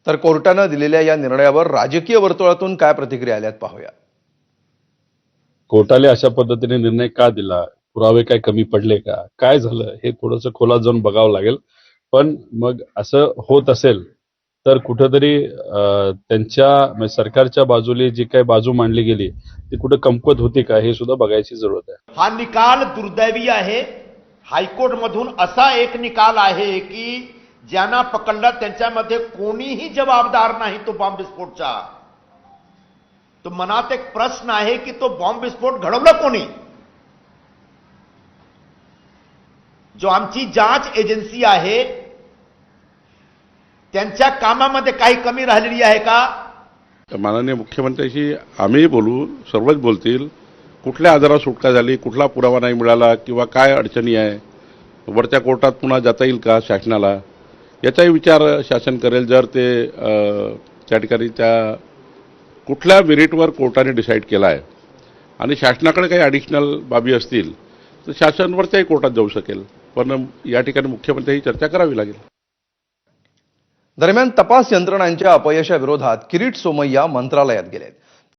तर कोर्टाने दिलेल्या या निर्णयावर राजकीय वर्तुळातून काय प्रतिक्रिया आल्यात पाहूया। कोर्टाने अशा पद्धतीने निर्णय का दिला, पुरावे काय कमी पडले का, काय झालं हे थोडंसं खोलात जाऊन बघावं लागेल। पण मग असं होत असेल तर कुठेतरी त्यांच्या म्हणजे सरकारच्या बाजूने जी काही बाजू मांडली गेली ती कुठे कमकुवत होती का हे सुद्धा बघायची जरूरत आहे। हा निकाल दुर्दैवी आहे। हायकोर्ट मधून असा एक निकाल आहे की ज्यांना पकडलं त्यांच्यामध्ये कोणीही जबाबदार नाही तो बॉम्बस्फोटचा। तो मनात एक प्रश्न आहे की तो बॉम्बस्फोट घडवला कोणी। जो आमची जांच एजन्सी आहे त्यांच्या कामामध्ये काही कमी राहिलेली आहे का? माननीय मुख्यमंत्र्यांशी आम्ही बोलू, सर्वच बोलतील। कुठल्या आधारावर सुटका झाली, कुठला पुरावा नाही मिळाला किंवा काय अडचणी आहे, वरच्या कोर्टात पुन्हा जाता येईल का शासनाला, याचाही विचार शासन करेल। जर ते त्या ठिकाणी त्या कुठल्या मेरिटवर कोर्टाने डिसाईड केला आहे आणि शासनाकडे काही ॲडिशनल बाबी असतील तर शासन वरच्याही कोर्टात जाऊ शकेल। पण या ठिकाणी मुख्यमंत्र्यांची चर्चा करावी लागेल। दरम्यान तपास यंत्रणांच्या अपयशाविरोधात किरीट सोमय्या मंत्रालयात गेलेत।